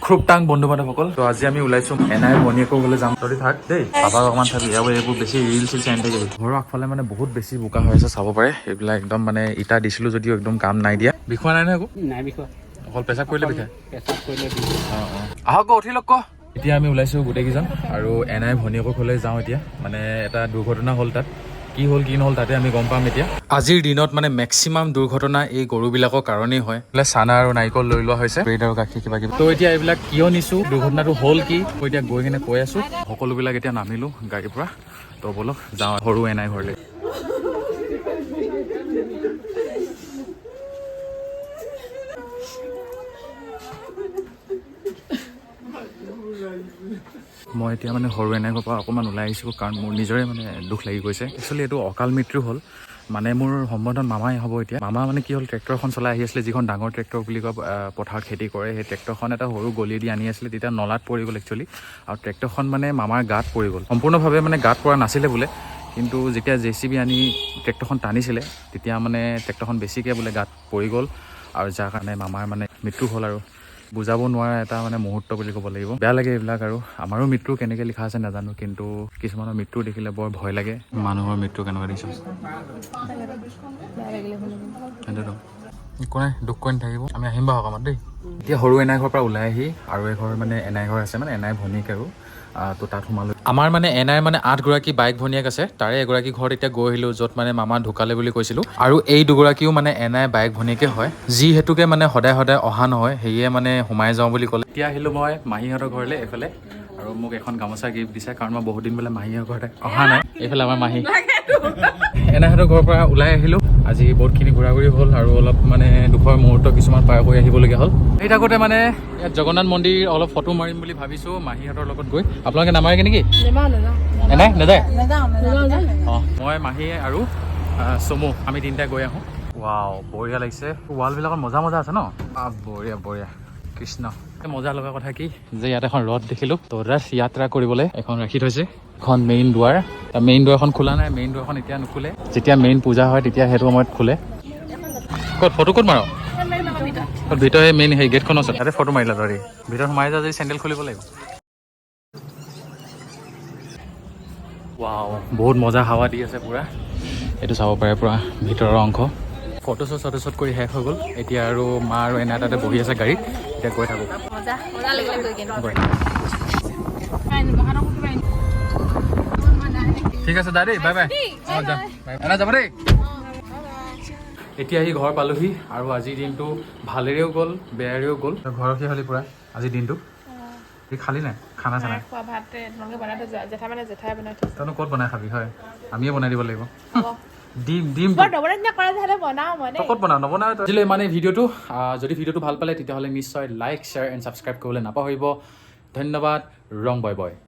খুব টাং বন্ধু বান্ধৱসকল তো আজি আমি ওলাইছো এনাই ভনীয়েকৰ ঘৰলৈ যাম তহঁতি থাক দেই পাপা অকণমান থাকি এইবোৰ বেছি ৰিল চিল চাই থাকে ঘৰৰ আগফালে মানে বহুত বেছি বোকা হৈ আছে চাব পাৰে এইবিলাক একদম মানে ইটা দিছিলো যদিও একদম কাম নাই দিয়া বিষোৱা নাই নহয় একো নাই বিষয় অকল পেচাব কৰিলে বিষায় পেচাব কৰিলে আহক উঠি লওক এতিয়া আমি ওলাইছো গোটেইকেইজন আৰু এনাই ভনীয়েকৰ ঘৰলৈ যাওঁ এতিয়া মানে এটা দুৰ্ঘটনা হ'ল তাত কি হ'ল কি নহ'ল তাতে আমি গম পাম এতিয়া আজিৰ দিনত মানে মেক্সিমাম দুৰ্ঘটনা এই গৰুবিলাকৰ কাৰণেই হয় বোলে চানা আৰু নাৰিকল লৈ লোৱা হৈছে ব্ৰেড আৰু গাখীৰ কিবা কিবি তো এতিয়া এইবিলাক কিয় নিছো দুৰ্ঘটনাটো হ'ল কি মই এতিয়া গৈ কিনে কৈ আছো সকলোবিলাক এতিয়া নামিলো গাড়ীৰ পৰা তো বলক যাওঁ সৰু এনাই ঘৰলৈ মই এতিয়া মানে সৰু এনাইৰ পৰা অকণমান ওলাই আহিছোঁ কাৰণ মোৰ নিজৰে মানে দুখ লাগি গৈছে একচুৱেলি এইটো অকাল মৃত্যু হ'ল মানে মোৰ সম্বন্ধত মামাই হ'ব এতিয়া মামা মানে কি হ'ল ট্ৰেক্টৰখন চলাই আহি আছিলে যিখন ডাঙৰ ট্ৰেক্টৰ বুলি কয় পথাৰত খেতি কৰে সেই ট্ৰেক্টৰখন এটা সৰু গলি দি আনি আছিলে তেতিয়া নলাত পৰি গ'ল একচুৱেলি আৰু ট্ৰেক্টৰখন মানে মামাৰ গাত পৰি গ'ল সম্পূৰ্ণভাৱে মানে গাত পৰা নাছিলে বোলে কিন্তু যেতিয়া JCB আনি ট্ৰেক্টৰখন টানিছিলে তেতিয়া মানে ট্ৰেক্টৰখন বেছিকৈ বোলে গাত পৰি গ'ল আৰু যাৰ কাৰণে মামাৰ মানে মৃত্যু হ'ল আৰু বুজাব নোৱাৰা এটা মানে মুহূৰ্ত বুলি ক'ব লাগিব বেয়া লাগে এইবিলাক আৰু আমাৰো মৃত্যু কেনেকৈ লিখা আছে নাজানো কিন্তু কিছুমানৰ মৃত্যু দেখিলে বৰ ভয় লাগে মানুহৰ মৃত্যু কেনেকুৱা দেখিছোঁ একো নাই দুখ কৰি নাথাকিব আমি আহিম বাৰু সকামত দেই এতিয়া সৰু এনাই ঘৰৰ পৰা ওলাই আহি আৰু এঘৰ মানে এনাই ঘৰ আছে মানে এনাই ভনীয়েক আৰু তো তাত সোমালো আমাৰ মানে এনাইৰ মানে 8গৰাকী বাইক ভনীয়েক আছে তাৰে এগৰাকী ঘৰত এতিয়া গৈ আহিলোঁ য'ত মানে মামা ঢুকালে বুলি কৈছিলোঁ আৰু এই দুগৰাকীও মানে এনাই বাইক ভনীয়েকে হয় যিহেতুকে মানে সদায় সদায় অহা নহয় সেয়ে মানে সোমাই যাওঁ বুলি ক'লে এতিয়া আহিলোঁ মই মাহীহঁতৰ ঘৰলৈ এইফালে আৰু মোক এখন গামোচা গিফ্ট দিছে কাৰণ মই বহুত দিন বোলে মাহীহঁতৰ ঘৰতে অহা নাই এইফালে আমাৰ মাহী এনাইহঁতৰ ঘৰৰ পৰা ওলাই আহিলোঁ আজি বহুতখিনি ঘূৰা ঘূৰি হ'ল আৰু অলপ মানে দুখৰ মুহূৰ্ত কিছুমান পাৰ কৰি আহিবলগীয়া হ'ল এই থাকোঁতে মানে ইয়াত জগন্নাথ মন্দিৰ অলপ ফটো মাৰিম বুলি ভাবিছোঁ মাহীহঁতৰ লগত গৈ আপোনালোকে নামাৰেগে নেকি এনাই নাযায় অঁ মই মাহী আৰু চমু আমি তিনিটা গৈ আহোঁ ৱাও বঢ়িয়া লাগিছে ৱালবিলাকত মজা মজা আছে ন বঢ়িয়া বঢ়িয়া কৃষ্ণ মজা লগা কথা কি যে ইয়াত এখন ৰথ দেখিলোঁ তো ৰাথ যাত্ৰা কৰিবলৈ এখন ৰাখি থৈছে এখন মেইন দুৱাৰ মেইন দুৱাৰখন খোলা নাই মেইন দুৱাৰখন এতিয়া নুখোলে যেতিয়া মেইন পূজা হয় তেতিয়া সেইটো সময়ত খোলে ক'ত ফটো ক'ত মাৰ ভিতৰত মেইন সেই গেটখন আছে তাতে ফটো মাৰিলা ধৰি ভিতৰত সোমাই যোৱা যদি চেণ্ডেল খুলিব লাগিব ৱাও বহুত মজা হাৱা দি আছে পুৰা এইটো চাব পাৰে পুৰা ভিতৰৰ অংশ ফটোশ্বট কৰি শেষ হৈ গ'ল এতিয়া আৰু মা আৰু এনাই তাতে বহি আছে গাড়ীত এতিয়া গৈ থাকোঁ ঠিক আছে দাদা বাই বাই এনা যাব দেই এতিয়া আহি ঘৰ পালোহি আৰু আজিৰ দিনটো ভালেৰেও গ'ল বেয়াৰেও গ'ল ঘৰতে হ'লি পুৰা আজিৰ দিনটো খালি নাই খানা চানা তইনো ক'ত বনাই খাবি হয় আমিয়ে বনাই দিব লাগিব ডিম ক'ত বনাওঁ নবনাও আজিলৈ মানে ভিডিঅ'টো যদি ভিডিঅ'টো ভাল পালে তেতিয়াহ'লে নিশ্চয় লাইক শ্বেয়াৰ এণ্ড ছাবস্ক্ৰাইব কৰিবলৈ নাপাহৰিব ধন্যবাদ ৰং বয় বয়